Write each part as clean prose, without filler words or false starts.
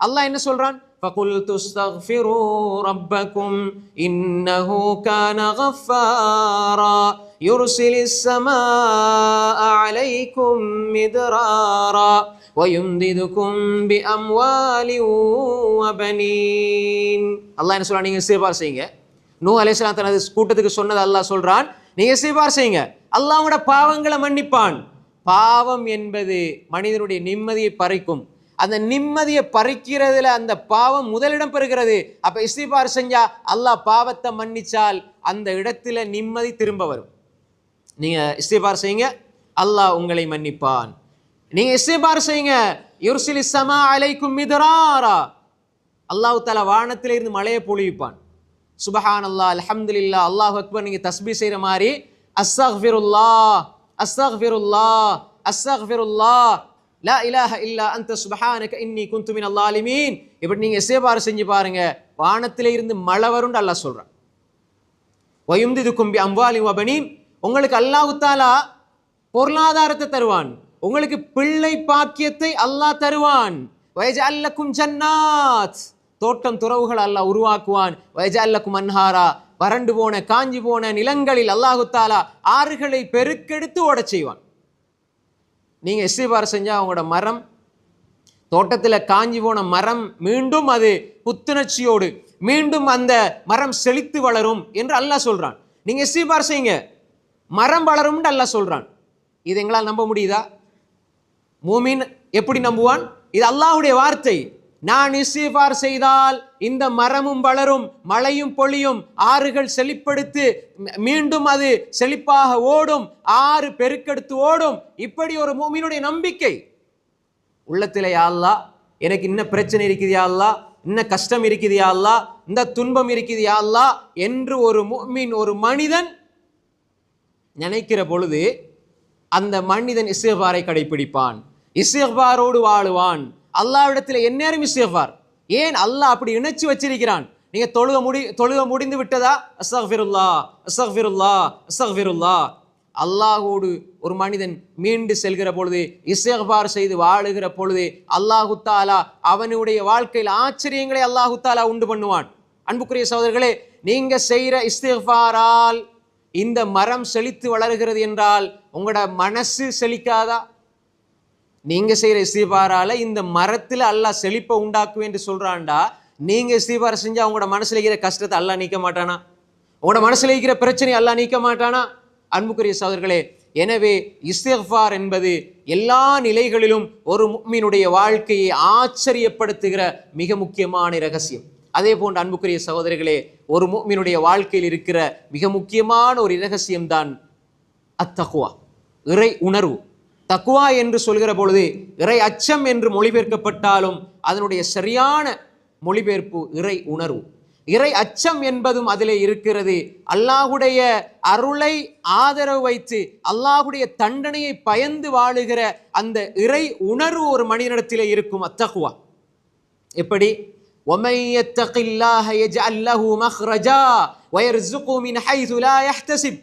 அல்லாஹ் என்ன சொல்றான்? فَقُلْتُ اسْتَغْفِرُوا رَبَّكُمْ إِنَّهُ كَانَ غَفَّارًا يُرْسِلِ السَّمَاءَ عَلَيْكُمْ مِدْرَارًا وَيُمْدِدْكُمْ بِأَمْوَالٍ وَبَنِينَ. அல்லாஹ் என்ன சொல்றான்? நீங்க இஸ்திக்ஃபார் செய்யுங்க. நூஹ் அலைஹிஸ்ஸலாம் தனது கூட்டத்துக்கு சொன்னது அல்லாஹ் சொல்றான், நீங்க இஸ்திக்ஃபார் செய்யுங்க, அல்லாஹ்வோட பாவங்களை மன்னிப்பான். பாவம் என்பது மனிதனுடைய நிம்மதியை பறிக்கும். அந்த நிம்மதியை பறிக்கிறதுல அந்த பாவம் முதலிடம் பெறுகிறது. அப்ப இஸ்திக்ஃபார் செஞ்சா அல்லாஹ் பாவத்தை மன்னிச்சால் அந்த இடத்துல நிம்மதி திரும்ப வரும். நீங்க இஸ்திக்ஃபார் செய்யுங்க, அல்லாஹ் உங்களை மன்னிப்பான். நீங்க இஸ்திக்ஃபார் செய்யுங்க, யுர்சிலிஸ் ஸமா அலைக்கும் மித்ராரா, அல்லாஹ் தஆலா வானத்திலே இருந்து மழையை பொழிவிப்பான். சுப்ஹானல்லாஹ், அல்ஹம்துலில்லாஹ், அல்லாஹு அக்பர் நீங்க தஸ்பீஹ் செய்யற மாதிரி அஸ்தக்ஃபிருல்லாஹ் அஸ்தக்ஃபிருல்லாஹ் அஸ்தக்ஃபிருல்லாஹ் லா இலாஹ இல்லா அன்த சுப்ஹானக இன்னி குன்து மினல் ஸாலிமீன் இப்படி நீங்க இஸ்திக்ஃபார் செஞ்சு பாருங்க, வானத்திலே இருந்து மழை வரும்னு அல்லாஹ் சொல்றான். வயும்திதுக்கும் பி அம்வாலின் வபனீன், உங்களுக்கு அல்லாஹ் தஆலா பொருளாதாரத்தை தருவான், உங்களுக்கு பிள்ளை பாக்கியத்தை அல்லாஹ் தருவான். வயஜஅல் லக்கும் ஜன்னாத், தோட்டம் துறவுகள் அல்லாஹ் உருவாக்குவான். வயஜஅல் லக்கும் அன்ஹாரா, வறண்டு போன காஞ்சி போன நிலங்களில் அல்லாஹு தஆலா ஆறுகளை பெருக்கெடுத்து ஓடச் செய்வான். நீங்க இஸ்திக்ஃபார் செஞ்சா அவங்களோட மரம், தோட்டத்தில் காஞ்சி போன மரம் மீண்டும் அது புத்துணர்ச்சியோடு மீண்டும் அந்த மரம் செழித்து வளரும் என்று அல்லாஹ் சொல்றான். நீங்க இஸ்திக்ஃபார் செய்யுங்க, மரம் வளரும் அல்லாஹ் சொல்றான். இது எங்களால் நம்ப முடியுதா? மூமின் எப்படி நம்புவான்? இது அல்லாஹ்வுடைய வார்த்தை. நான் இஸ்திக்ஃபார் செய்தால் இந்த மரமும் வளரும், மழையும் பொழியும், ஆறுகள் செழிப்படுத்து மீண்டும் அது செழிப்பாக ஓடும், ஆறு பெருக்கெடுத்து ஓடும். இப்படி ஒரு மூமினுடைய நம்பிக்கை உள்ளத்திலே, யா அல்லாஹ் எனக்கு இன்ன பிரச்சனை இருக்குது, யா அல்லாஹ் இன்ன கஷ்டம் இருக்குது, யா அல்லாஹ் இந்த துன்பம் இருக்குது, யா அல்லாஹ் என்று ஒரு முஃமின், ஒரு மனிதன் நினைக்கிற பொழுது அந்த மனிதன் இஸ்திக்ஃபாரை கடைபிடிப்பான், இஸ்திக்ஃபாரோடு வாழுவான். அல்லாஹ்விடத்தில் எந்நேரம் இஸ்திக்ஃபார். ஏன் அல்லாஹ் அப்படி இணைச்சு வச்சிருக்கிறான்? நீங்க தொழுக முடிந்து விட்டதா, அஸ்தக்ஃபிருல்லாஹ் அஸ்தக்ஃபிருல்லாஹ் அஸ்தக்ஃபிருல்லாஹ். அல்லாஹோடு ஒரு மனிதன் மீண்டு செல்கிற பொழுது, இஸ்திக்ஃபார் செய்து வாழுகிற பொழுது அல்லாஹு தஆலா அவனுடைய வாழ்க்கையில் ஆச்சரியங்களை அல்லாஹு தஆலா உண்டு பண்ணுவான். அன்புக்குரிய சகோதரர்களே, நீங்க செய்கிற இஸ்திக்ஃபாரால் இந்த மரம் செழித்து வளர்கிறது என்றால் உங்களோட மனசு செழிக்காதா? நீங்க செய்யற இஸ்திக்ஃபாரால இந்த மரத்துல அல்லாஹ் செழிப்பை உண்டாக்குவேன் என்று சொல்றான்டா. நீங்க இஸ்திக்ஃபார் செஞ்சா உங்களோட மனசுல இருக்கிற கஷ்டத்தை அல்லாஹ் நீக்க மாட்டானா? உங்களோட மனசுல இருக்கிற பிரச்சனை அல்லாஹ் நீக்க மாட்டானா? அன்புக்குரிய சகோதரர்களே, எனவே இஸ்திக்ஃபார் என்பது எல்லா நிலைகளிலும் ஒரு முஃமினுடைய வாழ்க்கையை ஆச்சரியப்படுத்துகிற மிக முக்கியமான இரகசியம். அதே போன்று அன்புக்குரிய சகோதரர்களே, ஒரு முஃமினுடைய வாழ்க்கையில் இருக்கிற மிக முக்கியமான ஒரு இரகசியம் தான் அத்தக்வா, இறை உணர்வு. தக்வா என்று சொல்கிற பொழுது இறை அச்சம் என்று மொழிபெயர்க்கப்பட்டாலும் அதனுடைய சரியான மொழிபெயர்ப்பு இறை உணர்வு. இறை அச்சம் என்பதும் அதிலே இருக்கிறது. அல்லாஹுடைய அருளை ஆதரவு வைத்து அல்லாஹுடைய தண்டனையை பயந்து வாழுகிற அந்த இறை உணர்வு ஒரு மனிதனிடத்திலே இருக்கும். அத்தக்வா எப்படி? وَمَن يَتَّقِ اللَّهَ يَجْعَل لَّهُ مَخْرَجًا وَيَرْزُقْهُ مِنْ حَيْثُ لَا يَحْتَسِبْ.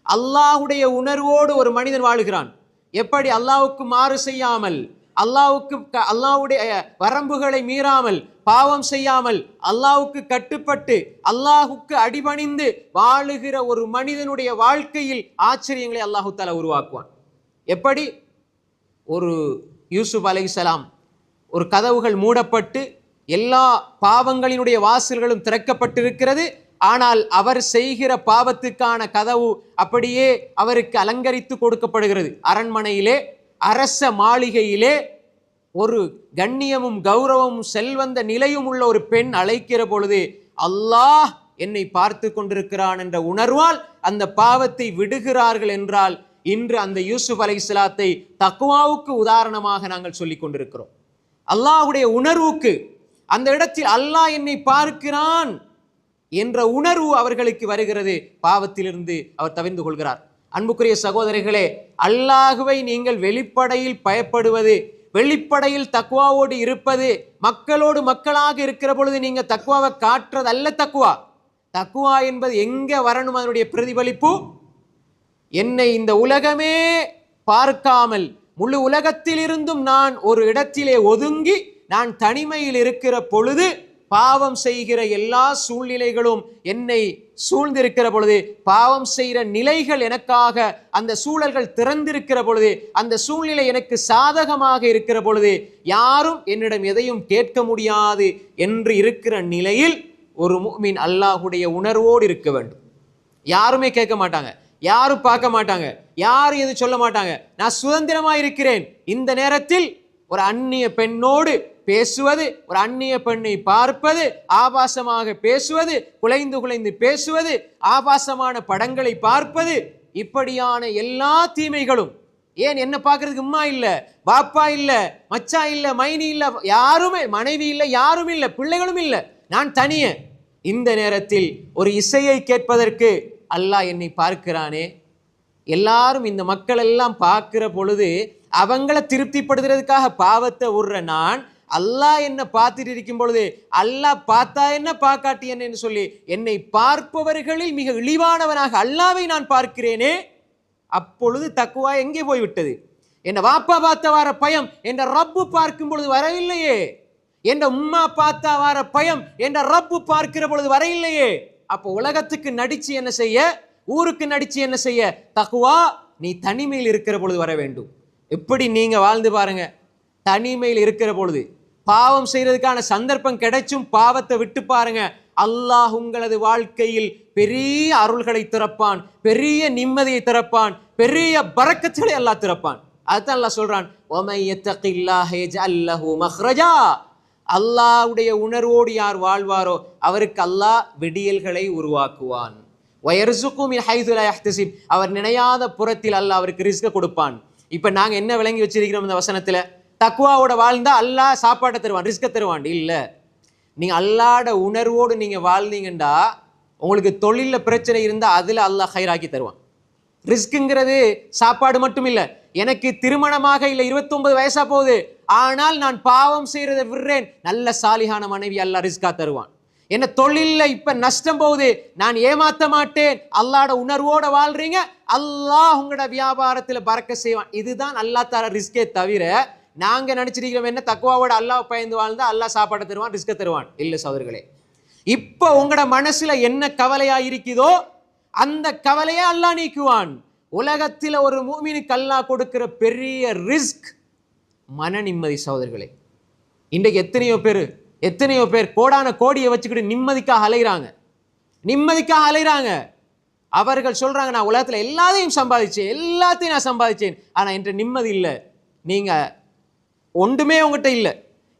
அல்லாஹுடைய உணர்வோடு ஒரு மனிதன் வாழுகிறான். எப்படி? அல்லாஹ்வுக்கு மாறு செய்யாமல், அல்லாஹ்வுடைய வரம்புகளை மீறாமல், பாவம் செய்யாமல், அல்லாஹ்வுக்கு கட்டுப்பட்டு அல்லாஹ்வுக்கு அடிபணிந்து வாழுகிற ஒரு மனிதனுடைய வாழ்க்கையில் ஆச்சரியங்களை அல்லாஹு தஆலா உருவாக்குவான். எப்படி? ஒரு யூசுப் அலைஹிஸ்ஸலாம், ஒரு கதவுகள் மூடப்பட்டு எல்லா பாவங்களினுடைய வாசல்களும் திறக்கப்பட்டிருக்கிறது. ஆனால் அவர் செய்கிற பாவத்துக்கான கதவு அப்படியே அவருக்கு அலங்கரித்து கொடுக்கப்படுகிறது. அரண்மனையிலே, அரச மாளிகையிலே ஒரு கண்ணியமும் கௌரவமும் செல்வந்த நிலையும் உள்ள ஒரு பெண் அழைக்கிற பொழுது அல்லாஹ் என்னை பார்த்து கொண்டிருக்கிறான் என்ற உணர்வால் அந்த பாவத்தை விடுகிறார்கள் என்றால் இன்று அந்த யூசுப் அலைஹிஸ்ஸலாத்தை தக்வாவுக்கு உதாரணமாக நாங்கள் சொல்லிக் கொண்டிருக்கிறோம். அல்லாஹ்வுடைய உணர்வுக்கு, அந்த இடத்தில் அல்லாஹ் என்னை பார்க்கிறான் என்ற உணர்வு அவர்களுக்கு வருகிறது. பாவத்திலிருந்து அவர் தவிர்ந்து கொள்கிறார். அன்புக்குரிய சகோதரர்களே, அல்லாஹுவை நீங்கள் வெளிப்படையில் பயப்படுவது, வெளிப்படையில் தக்வாவோடு இருப்பது, மக்களோடு மக்களாக இருக்கிற பொழுது நீங்க தக்வாவை காட்டுறது அல்ல. தக்வா என்பது எங்க வரணும்? அதனுடைய பிரதிபலிப்பு என்னை இந்த உலகமே பார்க்காமல் முழு உலகத்தில் இருந்தும் நான் ஒரு இடத்திலே ஒதுங்கி நான் தனிமையில் இருக்கிற பொழுது பாவம் செய்கிற எல்லா சூழ்நிலைகளும் என்னை சூழ்ந்திருக்கிற பொழுது, பாவம் செய்கிற நிலைகள் எனக்காக அந்த சூழல்கள் திறந்திருக்கிற பொழுது, அந்த சூழ்நிலை எனக்கு சாதகமாக இருக்கிற பொழுது, யாரும் என்னிடம் எதையும் கேட்க முடியாது என்று இருக்கிற நிலையில் ஒரு முஃமின் அல்லாஹ்வுடைய உணர்வோடு இருக்க வேண்டும். யாருமே கேட்க மாட்டாங்க, யாரும் பார்க்க மாட்டாங்க, யாரும் எது சொல்ல மாட்டாங்க. நான் சுதந்திரமா இருக்கிறேன். இந்த நேரத்தில் ஒரு அந்நிய பெண்ணோடு பேசுவது, ஒரு அந்நிய பெண்ணை பார்ப்பது, ஆபாசமாக பேசுவது, குலைந்து குலைந்து பேசுவது, ஆபாசமான படங்களை பார்ப்பது, இப்படியான எல்லா தீமைகளும், ஏன் என்ன பார்க்கறதுக்கு அம்மா இல்ல, பாப்பா இல்ல, மச்சா இல்ல, மைனி இல்ல, யாருமே, மனைவி இல்ல, யாரும் இல்ல, பிள்ளைகளும் இல்ல, நான் தனியே. இந்த நேரத்தில் ஒரு இசையை கேட்பதற்கு அல்லாஹ் என்னை பார்க்கிறானே. எல்லாரும் இந்த மக்கள் எல்லாம் பார்க்கிற பொழுது அவங்களை திருப்திப்படுத்துறதுக்காக பாவத்தை விடுற நான், அல்லாஹ் என்ன பார்த்துட்டு இருக்கும் பொழுது, அல்லாஹ் பார்த்தா என்ன பார்க்காட்டி என்ன சொல்லி என்னை பார்ப்பவர்களில் மிக இழிவானவனாக அல்லாவை நான் பார்க்கிறேனே. அப்பொழுது தக்குவா எங்கே போய்விட்டது? என் வாப்பா பார்த்த வார பயம் என்ற ரப்பு பார்க்கும் பொழுது வரவில்லையே. என்ற உம்மா பார்த்தா வார பயம் என்ற ரப்பு பார்க்கிற பொழுது வரையில்லையே. அப்போ உலகத்துக்கு நடிச்சு என்ன செய்ய, ஊருக்கு நடிச்சு என்ன செய்ய? தக்குவா நீ தனிமையில் இருக்கிற பொழுது வர வேண்டும். எப்படி நீங்க வாழ்ந்து பாருங்க. தனிமையில் இருக்கிற பொழுது பாவம் செய்யறதுக்கான சந்தர்ப்பம் கிடைச்சும் பாவத்தை விட்டு பாருங்க, அல்லாஹ் உங்களது வாழ்க்கையில் பெரிய அருள்களை திறப்பான், பெரிய நிம்மதியை திறப்பான், பெரிய பரக்கத்துகளை அல்லாஹ் திறப்பான். அதுதான் அல்லாஹ் சொல்றான், வமை யத்தகில்லாஹ யஜ்அல் லஹு மக்ரஜா. அல்லாஹ்வுடைய உணர்வோடு யார் வாழ்வாரோ அவருக்கு அல்லாஹ் விடியல்களை உருவாக்குவான். வயர்சுகு மின் ஹைது லா யஹ்தசிப். அவர் நினையாத புறத்தில் அல்லாஹ் அவருக்கு ரிஸ்க் கொடுப்பான். இப்ப நாங்க என்ன விளங்கி வச்சிருக்கிறோம் இந்த வசனத்துல? தக்வாவோட வாழ்ந்தா அல்லாஹ் சாப்பாட்டை தருவான், ரிஸ்க தருவான். இல்ல, நீங்க அல்லாஹ்ட உணர்வோடு நீங்க வாழ்ந்தீங்கண்டா, உங்களுக்கு தொழில பிரச்சனை இருந்தா அதுல அல்லாஹ் ஹைராக்கி தருவான். ரிஸ்க்குங்கிறது சாப்பாடு மட்டும் இல்ல. எனக்கு திருமணமாக இல்லை, 29 வயசா போகுது, ஆனால் நான் பாவம் செய்யறதை விடுறேன், நல்ல சாலிஹான மனைவி அல்லாஹ் ரிஸ்கா தருவான். என்ன தொழில இப்ப நஷ்டம் போகுது, நான் ஏமாத்த மாட்டேன், அல்லாஹ்ட உணர்வோட வாழ்றீங்க, அல்லாஹ் உங்களோட வியாபாரத்துல பறக்க செய்வான். இதுதான் அல்லாஹ் தர ரிஸ்கே தவிர, நாங்க நினைச்சிருக்கிறோம் என்ன தக்வாவோட அல்லாஹ் பயந்து வாழ்ந்தா அல்லாஹ் சாப்பாடு தருவான், ரிஸ்க தருவான். இல்ல சகோதரர்களே, இப்ப உங்களோட மனசுல என்ன கவலையா இருக்குதோ அந்த கவலையை அல்லாஹ் நீக்குவான். உலகத்தில் ஒரு முஃமினுக்கு அல்லாஹ் கொடுக்கிற பெரிய ரிஸ்க் மன நிம்மதி. சகோதரர்களே, இன்றைக்கு எத்தனையோ பேர் கோடான கோடியை வச்சுக்கிட்டு நிம்மதிக்காக அலைகிறாங்க. அவர்கள் சொல்றாங்க, நான் உலகத்துல எல்லாத்தையும் சம்பாதிச்சேன், ஆனா என்ற நிம்மதி இல்லை. நீங்க ஒன்றுமே உங்ககிட்ட இல்லை,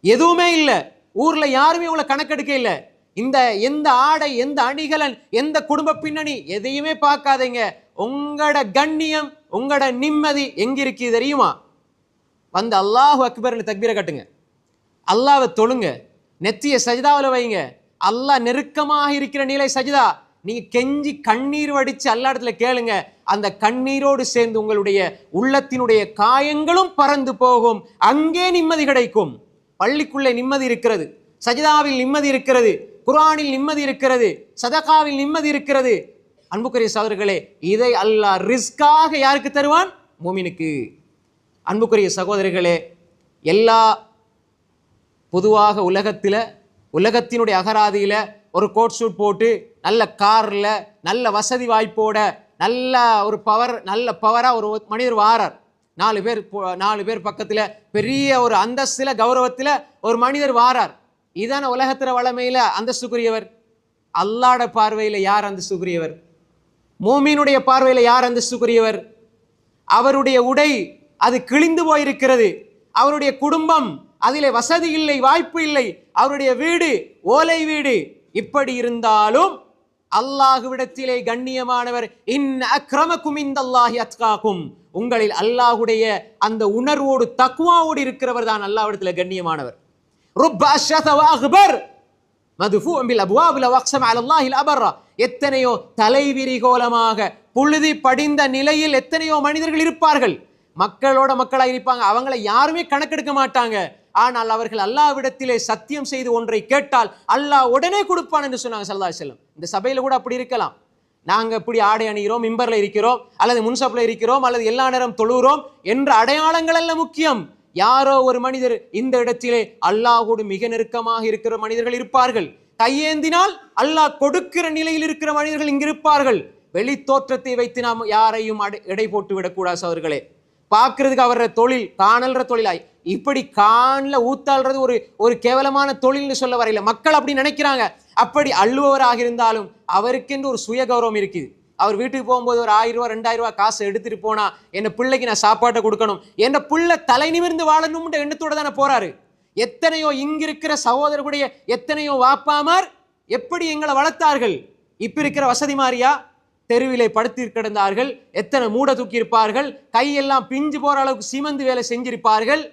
எதுவுமே இல்லை, ஊர்ல யாருமே உங்களை கணக்கெடுக்க இல்லை. இந்த எந்த ஆடை, எந்த அணிகலன், எந்த குடும்ப பின்னணி எதையுமே பார்க்காதீங்க. உங்களோட கண்ணியம், உங்களோட நிம்மதி எங்க இருக்கு தெரியுமா? வந்து அல்லாஹு அக்பர்னு தக்பீரை கட்டுங்க, அல்லாஹ்வை தொழுங்க, நெத்திய சஜிதாவில் வைங்க. அல்லாஹ் நெருக்கமாக இருக்கிற நிலை சஜிதா. நீங்க கெஞ்சி கண்ணீர் வடிச்சு அல்லாஹ் இடத்துல கேளுங்க. அந்த கண்ணீரோடு சேர்ந்து உங்களுடைய உள்ளத்தினுடைய காயங்களும் பறந்து போகும். அங்கே நிம்மதி கிடைக்கும். பள்ளிக்குள்ளே நிம்மதி இருக்கிறது, சஜிதாவில் நிம்மதி இருக்கிறது, குர்ஆனில் நிம்மதி இருக்கிறது, சதகாவில் நிம்மதி இருக்கிறது. அன்புக்குரிய சகோதரர்களே, இதை அல்லாஹ் ரிஸ்காக யாருக்கு தருவான்? மூமினுக்கு. அன்புக்குரிய சகோதரர்களே, எல்லா பொதுவாக உலகத்தினுடைய அகராதியில ஒரு கோட் சூட் போட்டு நல்ல கார்ல நல்ல வசதி வாய்ப்போட நல்ல பவரா ஒரு மனிதர் வாரார். 4 பேர் பக்கத்துல பெரிய ஒரு அந்தஸ்துல கௌரவத்துல ஒரு மனிதர் வாரார். இதான உலகத்திர வளமையில அந்தஸ்துக்குரியவர். அல்லாஹ்ட பார்வையில யார் அந்தஸ்துக்குரியவர்? மூமினுடைய பார்வையில யார் அந்தஸ்துக்குரியவர்? அவருடைய உடை அது கிழிந்து போயிருக்கிறது, அவருடைய குடும்பம் அதிலே வசதி இல்லை, வாய்ப்பு இல்லை, அவருடைய வீடு ஓலை வீடு. இப்படி இருந்தாலும் அல்லாஹ்விடத்திலே கண்ணியமானவர், இன் அக்ரமக்கும் இந்தல்லாஹி அத்காக்கும், உங்களில் அல்லாஹ்வுடைய அந்த உணர்வோடு தக்வாவோடு இருக்கிறவர் தான் அல்லாஹ்விடத்திலே கண்ணியமானவர். ருப்ப அஷ்அஸ வ அக்பர் மதுஃபூஅன் பில் அப்வாப் லவ் அக்ஸம அலல்லாஹில் அபர்ர. எத்தனையோ தலைவிரிகோலமாக புழுதி படிந்த நிலையில் எத்தனையோ மனிதர்கள் இருப்பார்கள். மக்களாக இருப்பாங்க, அவங்களை யாருமே கணக்கெடுக்க மாட்டாங்க. ஆனால் அவர்கள் அல்லாஹ்விடத்திலே சத்தியம் செய்து ஒன்றை கேட்டால் அல்லாஹ் உடனே கொடுப்பான் என்று சொன்னாங்க ஸல்லல்லாஹு அலைஹி வஸல்லம். இந்த சபையில கூட அப்படி இருக்கலாம். நாங்க இப்படி ஆடை அணிகிறோம், மிம்பர்ல இருக்கிறோம், அல்லது முன்சப்ல இருக்கிறோம், அல்லது எல்லா நேரம் தொழுகிறோம் என்ற அடையாளங்கள் அல்ல முக்கியம். யாரோ ஒரு மனிதர் இந்த இடத்திலே அல்லாஹோடு மிக நெருக்கமாக இருக்கிற மனிதர்கள் இருப்பார்கள். கையேந்தினால் அல்லாஹ் கொடுக்கிற நிலையில் இருக்கிற மனிதர்கள் இங்கு இருப்பார்கள். வெளி தோற்றத்தை வைத்து நாம் யாரையும் எடை போட்டு விடக்கூடாது அவர்களே. பார்க்கறதுக்கு அவர தொழில் காணல்ற தொழிலாய் இப்படி காணல ஊத்தாள்றது ஒரு கேவலமான தொழில்னு சொல்ல வரையில. மக்கள் அப்படி நினைக்கிறாங்க. அப்படி அள்ளுபவராக இருந்தாலும் அவருக்கென்று ஒரு சுய கௌரவம் இருக்குது. அவர் வீட்டுக்கு போகும்போது ஒரு 1000 ரூபா 2000 ரூபா காசு எடுத்துட்டு போனா என் பிள்ளைக்கு நான் சாப்பாட்டை கொடுக்கணும், என் பிள்ளை தலை நிமிர்ந்து வாழணும்ன்ற எண்ணத்தோட தானே போறாரு. எத்தனையோ இங்கிருக்கிற சகோதரர்களுடைய எத்தனையோ வாப்பாமார் எப்படி எங்களை வளர்த்தார்கள். இப்ப இருக்கிற வசதி மாறியா தெருவிலே படுத்தி கிடந்தார்கள். எத்தனை மூட தூக்கி இருப்பார்கள், கையெல்லாம் பிஞ்சு போற அளவுக்கு சிமந்து வேலை செஞ்சிருப்பார்கள்.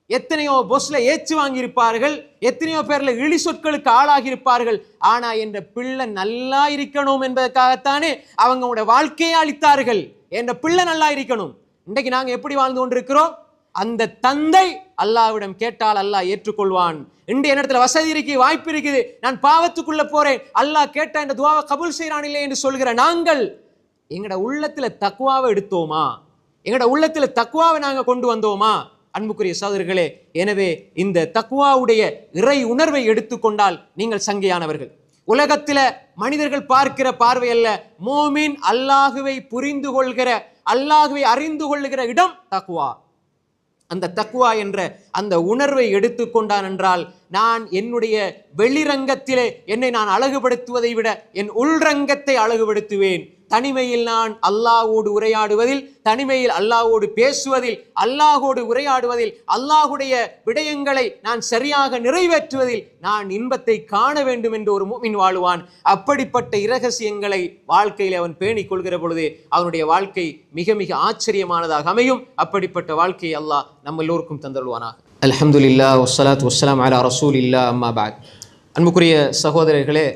எத்தனையோ பொஸ்ல ஏச்சு வாங்கி இருப்பார்கள். எத்தனையோ பேர்ல இழி சொற்களுக்கு ஆளாகி இருப்பார்கள். ஆனா என்ற பிள்ளை நல்லா இருக்கணும் என்பதற்காகத்தானே அவங்களுடைய வாழ்க்கையை அளித்தார்கள். என்ற பிள்ளை நல்லா இருக்கணும். இன்றைக்கு நாங்க எப்படி வாழ்ந்து கொண்டிருக்கிறோம்? அந்த தந்தை அல்லாஹ்விடம் கேட்டால் அல்லாஹ் ஏற்றுக்கொள்வான். இன்றைய இடத்துல வசதி இருக்கு, வாய்ப்பு இருக்குது, நான் பாவத்துக்குள்ள போறேன், அல்லாஹ் கேட்டா இந்த துவாவை கபூல் செய்யறான் இல்லை என்று சொல்கிற நாங்கள் எங்கட உள்ளத்துல தக்வாவை எடுத்தோமா? எங்கட உள்ளத்துல தக்வாவை நாங்க கொண்டு வந்தோமா? அன்புக்குரிய சகோதரர்களே, எனவே இந்த தக்வாவுடைய இறை உணர்வை எடுத்துக்கொண்டால் நீங்கள் சங்கையானவர்கள். உலகத்தில மனிதர்கள் பார்க்கிற பார்வை அல்ல, மோமின் அல்லாஹுவை புரிந்து கொள்கிற, அல்லாஹுவை அறிந்து கொள்ளுகிற இடம் தக்வா. அந்த தக்வா என்ற அந்த உணர்வை எடுத்துக்கொண்டான் என்றால் நான் என்னுடைய வெளிரங்கத்திலே என்னை நான் அழகுபடுத்துவதை விட என் உள்ரங்கத்தை அழகுபடுத்துவேன். தனிமையில் நான் அல்லாஹ்வோடு உரையாடுவதில், தனிமையில் அல்லாஹ்வோடு பேசுவதில், அல்லாஹ்வோடு உரையாடுவதில், அல்லாஹ்வுடைய விடயங்களை நான் சரியாக நிறைவேற்றுவதில் நான் இன்பத்தை காண வேண்டும் என்று ஒரு முஃமின் வாழுவான். அப்படிப்பட்ட இரகசியங்களை வாழ்க்கையில் அவன் பேணிக் கொள்கிற பொழுது அவனுடைய வாழ்க்கை மிக மிக ஆச்சரியமானதாக அமையும். அப்படிப்பட்ட வாழ்க்கையை அல்லாஹ் நம்ம எல்லோருக்கும் தந்தருள்வானாக. அல்ஹம்துலில்லாஹ் வஸ்ஸலாத்து வஸ்ஸலாம் அலா ரசூலில்லாஹ் அம்மா பஅத். அன்புக்குரிய சகோதரர்களே,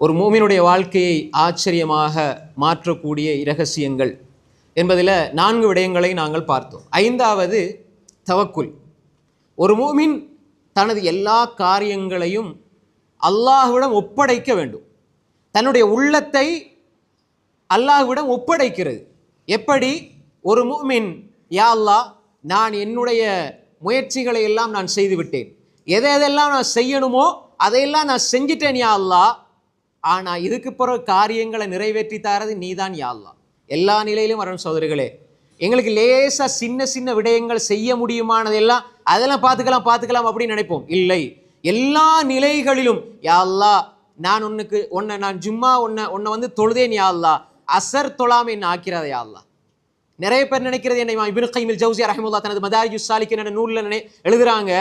ஒரு மூமினுடைய வாழ்க்கையை ஆச்சரியமாக மாற்றக்கூடிய இரகசியங்கள் என்பதில் 4 விடயங்களை நாங்கள் பார்த்தோம். 5வது தவக்குல். ஒரு மூமின் தனது எல்லா காரியங்களையும் அல்லாஹ்விடம் ஒப்படைக்க வேண்டும். தன்னுடைய உள்ளத்தை அல்லாஹ்விடம் ஒப்படைக்கிறது. எப்படி? ஒரு மூமின், யா அல்லாஹ், நான் என்னுடைய முயற்சிகளை எல்லாம் நான் செய்து விட்டேன், எதெல்லாம் நான் செய்யணுமோ அதையெல்லாம் நான் செஞ்சிட்டேன் யா அல்லாஹ், ஆனா இதுக்கு பிறகு காரியங்களை நிறைவேற்றி தாரது நீதான் யா அல்லாஹ். எல்லா நிலையிலும் வரணும் சகோதரர்களே. எங்களுக்கு லேசா சின்ன சின்ன விடயங்கள் செய்ய முடியுமானதெல்லாம் அதெல்லாம் பார்த்துக்கலாம் அப்படின்னு நினைப்போம். இல்லை, எல்லா நிலைகளிலும் யா அல்லாஹ், நான் நான் ஜும்மா உன்னை வந்து தொழுதேன் யா அல்லாஹ், அசர் தொழாம என்ன ஆக்கிறாத யா அல்லாஹ். நிறைய பேர் நினைக்கிறது, என்ன இப்னு கையில் ஜௌசியா ரஹிமஹுல்லாஹ் தனது மதாரிஜுஸ் சாலிகின் என்ற நூல்ல எழுதுறாங்க,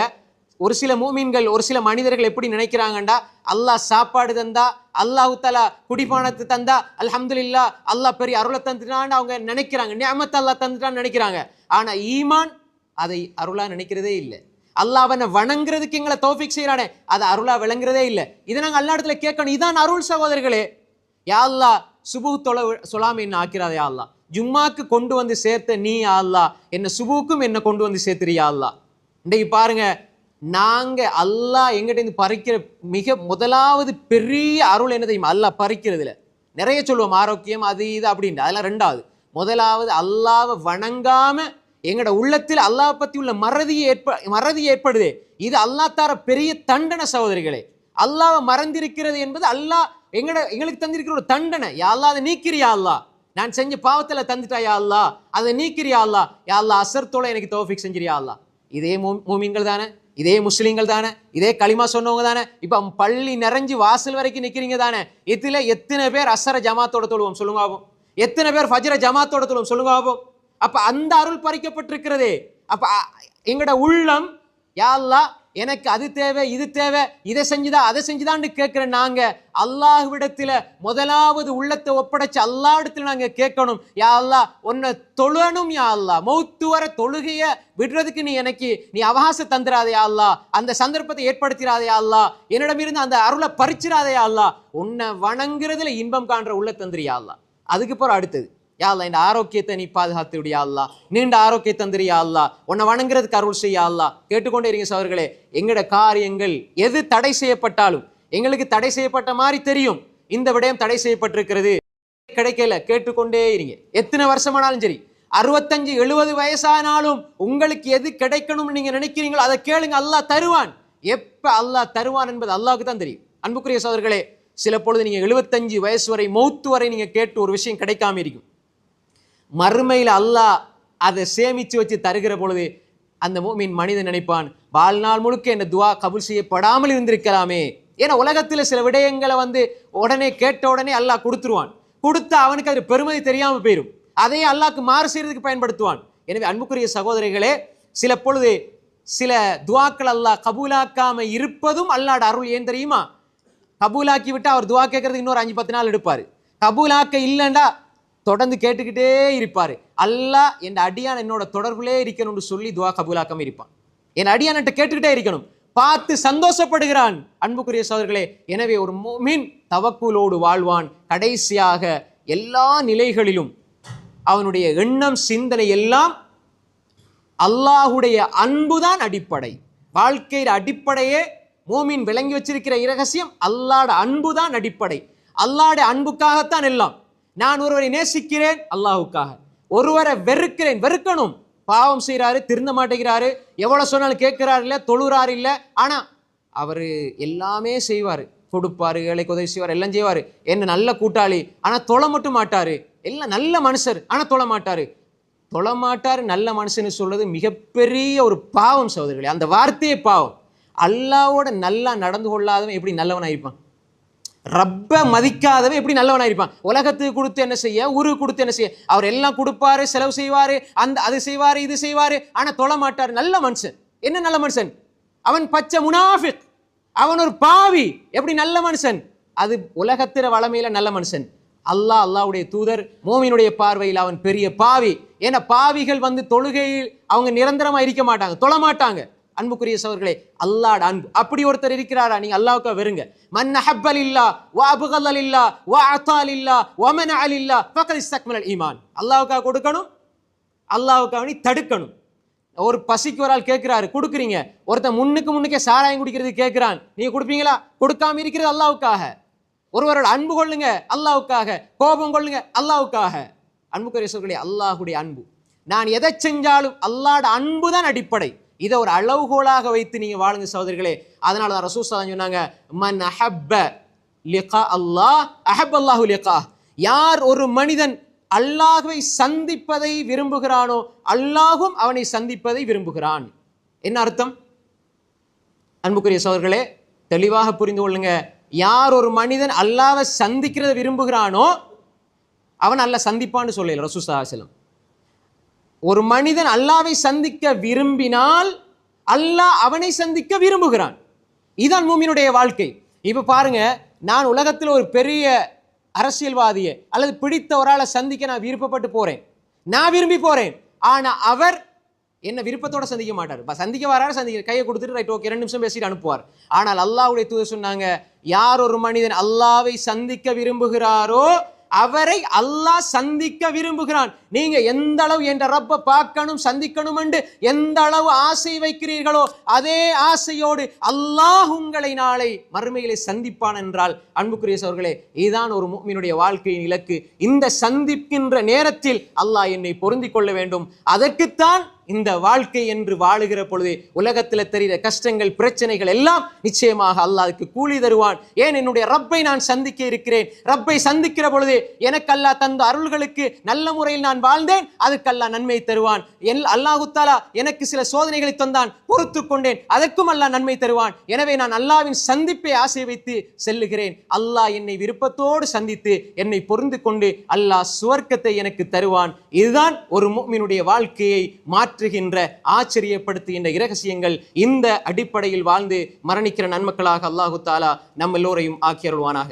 ஒரு சில மூமின்கள், ஒரு சில மனிதர்கள் எப்படி நினைக்கிறாங்கண்டா, அல்லாஹ் சாப்பாடு தந்தா, அல்லாஹு தஆலா குடிபானத்தை தந்தா, அல்ஹம்துலில்லாஹ் அல்லாஹ் பெரிய அருளை தந்துட்டான்னு அவங்க நினைக்கிறாங்க. நிஅமத் அல்லாஹ் தந்துட்டான்னு நினைக்கிறாங்க. ஆனா ஈமான் அதை அருளா நினைக்கிறதே இல்லை. அல்லாஹ்வை வணங்குறதுக்கு எங்களை தௌஃபீக் செய்யறானே, அதை அருளா விளங்குறதே இல்லை. இதை நாங்கள் அல்லா இடத்துல கேட்கணும். இதான் அருள் சகோதரர்களே. யா அல்லாஹ், சுபூ சொல்லாம என்ன ஆக்கிறாத யா அல்லாஹ், ஜும்மாக்கு கொண்டு வந்து சேர்த்த நீ யா அல்லாஹ், என்ன சுபூக்கும் என்ன கொண்டு வந்து சேர்த்துறியா அல்லாஹ். இன்றைக்கு பாருங்க, நாங்க அல்லாஹ் எங்கிட்ட பறிக்கிற மிக முதலாவது பெரிய அருள் என்ன தெரியுமா? அல்லாஹ் பறிக்கிறதுல நிறைய சொல்லுவோம், ஆரோக்கியம் அது இது அப்படின்ட்டு, அதெல்லாம் 2வது. முதலாவது, அல்லாஹ்வை வணங்காம எங்கட உள்ளத்தில் அல்லாஹ் பத்தி உள்ள மறதி ஏற்படுதே, இது அல்லாஹ் தார பெரிய தண்டனை சகோதரிகளே. அல்லாஹ்வை மறந்திருக்கிறது என்பது அல்லாஹ் எங்களுக்கு தந்திருக்கிற ஒரு தண்டனை. யா அல்லாஹ், அதை நீக்கிறியா அல்லாஹ், நான் செஞ்ச பாவத்துல தந்துட்டா யா அல்லாஹ், அதை நீக்கிறியா அல்லாஹ். யா அல்லாஹ், அசர் தொலை எனக்கு தௌஃபீக் செஞ்சிரியா அல்லாஹ். இதே மூமின்கள் தானே, இதே முஸ்லீம்கள் தானே, இதே களிமா சொன்னவங்க தானே. இப்ப பள்ளி நிறைஞ்சு வாசல் வரைக்கும் நிக்கிறீங்க தானே. இதுல எத்தனை பேர் அசர ஜமாத்தோட தொழுவோம் சொல்லுங்க ஆகும்? எத்தனை பேர் ஃபஜ்ர ஜமாத்தோட தொழுவோம் சொல்லுங்க ஆகும்? அப்ப அந்த அருள் பறிக்கப்பட்டிருக்கிறதே. அப்ப எங்கட உள்ளம், யா அல்லாஹ் எனக்கு அது தேவை, இது தேவை, இதை செஞ்சுதா அதை செஞ்சுதான்னு கேட்கிற நாங்க அல்லாஹ்விடத்துல முதலாவது உள்ளத்தை ஒப்படைச்சு அல்லாஹ் இடத்துல நாங்க கேட்கணும். யா அல்லாஹ், உன்னை தொழணும் யா அல்லாஹ், மௌத்து வர தொழுகைய விடுறதுக்கு நீ அவகாசம் தந்துடாதே யா அல்லாஹ், அந்த சந்தர்ப்பத்தை ஏற்படுத்திடாதே யா அல்லாஹ், என்னிடமிருந்து அந்த அருளை பறிச்சிடாதே யா அல்லாஹ், உன்னை வணங்குறதுல இன்பம் காண்ற உள்ள தந்துரியா அல்லாஹ். அதுக்கு பிறகு அடுத்தது, யா அல்லாஹ், இந்த ஆரோக்கியத்தை நீ பாதுகாத்து விடியா அல்லாஹ், நீண்ட ஆரோக்கியம் தந்திரியா அல்லாஹ், உன்னை வணங்குறதுக்கு அருள் செய்யா அல்லாஹ். கேட்டுக்கொண்டே இருங்க சகோதரர்களே. எங்கட காரியங்கள் எது தடை செய்யப்பட்டாலும் எங்களுக்கு தடை செய்யப்பட்ட மாதிரி தெரியும். இந்த விடயம் தடை செய்யப்பட்டிருக்கிறது, கிடைக்கல, கேட்டுக்கொண்டே இருங்க. எத்தனை வருஷமானாலும் சரி, 65-70 வயசானாலும் உங்களுக்கு எது கிடைக்கணும்னு நீங்க நினைக்கிறீங்களோ அதை கேளுங்க, அல்லாஹ் தருவான். எப்ப அல்லாஹ் தருவான் என்பது அல்லாஹ்வுக்கு தான் தெரியும். அன்புக்குரிய சகோதரர்களே, சில பொழுது நீங்க 75 வயசு வரை, மௌத்து வரை நீங்க கேட்டு ஒரு விஷயம் கிடைக்காம இருக்கும். மறுமையில் அல்லாஹ் அதை சேமிச்சு வச்சு தருகிற பொழுது அந்த மூமின் மனிதன் நினைப்பான், வாழ்நாள் முழுக்க என்ன துவா கபூல் செய்யப்படாமல் இருந்திருக்கலாமே. ஏன்னா உலகத்தில் சில விடயங்களை உடனே கேட்ட உடனே அல்லாஹ் கொடுத்துருவான். கொடுத்தா அவனுக்கு அது பெருமதி தெரியாம போயிடும். அதையே அல்லாஹ்க்கு மாறு செய்யறதுக்கு பயன்படுத்துவான். எனவே அன்புக்குரிய சகோதரிகளே, சில பொழுது சில துவாக்கள் அல்லாஹ் கபூலாக்காம இருப்பதும் அல்லாஹ்வுடைய அருள். ஏன் தெரியுமா? கபூலாக்கி விட்டா அவர் துவா கேட்கறதுக்கு இன்னொரு 5-10 நாள் எடுப்பாரு. கபூலாக்க இல்லைண்டா தொடர்ந்து கேட்டுக்கிட்டே இருப்பாரு. அல்லாஹ் என் அடியான் என்னோட தொடர்புலே இருக்கணும்னு சொல்லி துவா கபூலாக்காம இருப்பான். என் அடியான்ட்ட கேட்டுக்கிட்டே இருக்கணும், பார்த்து சந்தோஷப்படுகிறான். அன்புக்குரிய சகோதரர்களே, எனவே ஒரு முஃமின் தவக்குலோடு வாழ்வான். கடைசியாக எல்லா நிலைகளிலும் அவனுடைய எண்ணம், சிந்தனை எல்லாம் அல்லாஹுடைய அன்புதான் அடிப்படை. வாழ்க்கையின் அடிப்படையே மூமின் விளங்கி வச்சிருக்கிற இரகசியம் அல்லாஹ்ட அன்புதான் அடிப்படை. அல்லாஹ்ட அன்புக்காகத்தான் எல்லாம். நான் ஒருவரை நேசிக்கிறேன் அல்லாஹுக்காக, ஒருவரை வெறுக்கிறேன், வெறுக்கணும். பாவம் செய்கிறாரு, திருந்த மாட்டேங்கிறாரு, எவ்வளவு சொன்னாலும் கேட்கிறாரு இல்ல, தொழுறாரு இல்ல, ஆனா அவரு எல்லாமே செய்வாரு, கொடுப்பாரு, ஏழைக்கு உதவி செய்வார், எல்லாம் செய்வாரு. என்ன நல்ல கூட்டாளி, ஆனா தொழ மட்டும் மாட்டாரு. எல்லாம் நல்ல மனுஷர், ஆனா தொழ மாட்டாரு. தொழமாட்டாரு நல்ல மனுஷன்னு சொல்றது மிகப்பெரிய ஒரு பாவம் சகோதரர்களே. அந்த வார்த்தையே பாவம். அல்லாஹ்வோட நல்லா நடந்து கொள்ளாதவன் எப்படி நல்லவனாயிருப்பான்? ரப்ப மதிக்காதவன் எப்படி நல்லவனாயிருப்பான்? உலகத்துக்கு கொடுத்து என்ன செய்ய, ஊருக்கு கொடுத்து என்ன செய்ய? அவர் எல்லாம் கொடுப்பாரு, செலவு செய்வாரு, அது செய்வாரு, இது செய்வாரு, ஆனா தொழ மாட்டாரு. நல்ல மனுஷன். என்ன நல்ல மனுஷன்? அவன் பச்சை முனாஃபிக், அவன் ஒரு பாவி. எப்படி நல்ல மனுஷன்? அது உலகத்திற வளமையில நல்ல மனுஷன். அல்லாஹ்வுடைய தூதர் மோமினுடைய பார்வையில் அவன் பெரிய பாவி. ஏன்னா பாவிகள் தொழுகையில் அவங்க நிரந்தரமா இருக்க மாட்டாங்க, தொழ மாட்டாங்க. அன்புக்குரிய சகோதரர்களே, அல்லாஹ்வுடைய அன்பு அப்படி ஒருத்தர் இருக்கிறாரா? நீங்க அல்லாஹ்வுக்கு வெறுங்க. மன் அஹப்பலில்லா வ அப்கலலில்லா வ அதாலில்லா வ மனஅலில்லா ஃபகத் இஸ்தக்மலல் ஈமான். அல்லாஹ்வுக்கு கொடுக்கணும், அல்லாஹ்வுக்கு தடுக்கணும். ஒரு பசிக்கு ஒரு ஆள் கேட்கிறாரு, கொடுக்குறீங்க. ஒருத்தன் முன்னுக்கே சாராயம் குடிக்கிறது கேட்கிறான், நீங்க கொடுப்பீங்களா? கொடுக்காம இருக்கிறது அல்லாஹ்வுக்காக. ஒருவரோட அன்பு கொள்ளுங்க அல்லாஹ்வுக்காக, கோபம் கொள்ளுங்க அல்லாஹ்வுக்காக. அன்புக்குரிய சகோதரர்களே, அல்லாஹ்வுடைய அன்பு. நான் எதை செஞ்சாலும் அல்லாஹ்வுடைய அன்பு தான் அடிப்படை. இதை ஒரு அளவுகோலாக வைத்து நீங்க வாழுங்க சகோதரர்களே. அதனால தான் ரசூல் ஸல்லல்லாஹு அலைஹி வஸல்லம் சொன்னாங்க, மன் அஹப்ப லிகா அல்லாஹ் அஹப்ப அல்லாஹு லிகா. யார் ஒரு மனிதன் அல்லாஹ்வை சந்திப்பதை விரும்புகிறானோ அல்லாஹ்வும் அவனை சந்திப்பதை விரும்புகிறான். என்ன அர்த்தம்? அன்புக்குரிய சகோதரர்களே, தெளிவாக புரிந்து கொள்ளுங்க. யார் ஒரு மனிதன் அல்லாஹ்வை சந்திக்கிறதை விரும்புகிறானோ அவன் அல்லாஹ் சந்திப்பான்னு சொல்லல ரசூல் ஸல்லல்லாஹு அலைஹி வஸல்லம். ஒரு மனிதன் அல்லாஹ்வை சந்திக்க விரும்பினால் அல்லாஹ் அவனை சந்திக்க விரும்புகிறான். இதுதான் மூமினுடைய வாழ்க்கை. இப்ப பாருங்க, நான் உலகத்தில் ஒரு பெரிய அரசியல்வாதியை அல்லது பிடித்த ஒரு ஆளை சந்திக்க நான் விருப்பப்பட்டு போறேன், நான் விரும்பி போறேன். ஆனா அவர் என்ன விருப்பத்தோட சந்திக்க மாட்டார். சந்திக்க வராரு, சந்திக்க கையை கொடுத்துட்டு ரைட் ஓகே 2 நிமிஷம் பேசிட்டு அனுப்புவார். ஆனால் அல்லாஹ்வுடைய தூதர் சொன்னாங்க, யார் ஒரு மனிதன் அல்லாஹ்வை சந்திக்க விரும்புகிறாரோ அவரை அல்லாஹ் சந்திக்க விரும்புகிறான். நீங்க எந்த அளவு என்ற ரப்ப பார்க்கணும், சந்திக்கணும் என்று எந்த அளவு ஆசை வைக்கிறீர்களோ அதே ஆசையோடு அல்லாஹ் உங்களை நாளை மறுமையிலே சந்திப்பான் என்றால் அன்புக்குரிய சகோதரர்களே, இதுதான் ஒரு முஃமினுடைய வாழ்க்கையின் இலக்கு. இந்த சந்திக்கின்ற நேரத்தில் அல்லாஹ் என்னை பொருந்திக் கொள்ள வேண்டும். அதற்குத்தான் இந்த வாழ்க்கை என்று வாழுகிற பொழுது உலகத்தில் தெரிகிற கஷ்டங்கள், பிரச்சனைகள் எல்லாம் நிச்சயமாக அல்லாஹ் அதுக்கு கூலி தருவான். ஏன்? என்னுடைய ரப்பை நான் சந்திக்க இருக்கிறேன். ரப்பை சந்திக்கிற பொழுது எனக்கு அல்லாஹ் தந்த அருள்களுக்கு நல்ல முறையில் நான் வாழ்ந்தேன், அதுக்கு அல்லாஹ் நன்மை தருவான். அல்லாஹு தஆலா எனக்கு சில சோதனைகளை தந்தான், பொறுத்து கொண்டேன், அதற்கும் அல்லாஹ் நன்மை தருவான். எனவே நான் அல்லாஹ்வின் சந்திப்பை ஆசை வைத்து செல்லுகிறேன். அல்லாஹ் என்னை விருப்பத்தோடு சந்தித்து என்னை பொருந்து கொண்டு அல்லாஹ் சுவர்க்கத்தை எனக்கு தருவான். இதுதான் ஒரு முஃமினுடைய வாழ்க்கையை மாற்றுகின்ற, ஆச்சரியப்படுத்துகின்ற இரகசியங்கள். இந்த அடிப்படையில் வாழ்ந்து மரணிக்கிற நன்மக்களாக அல்லாஹு தஆலா நம்ம எல்லோரையும் ஆக்கி அருள்வானாக.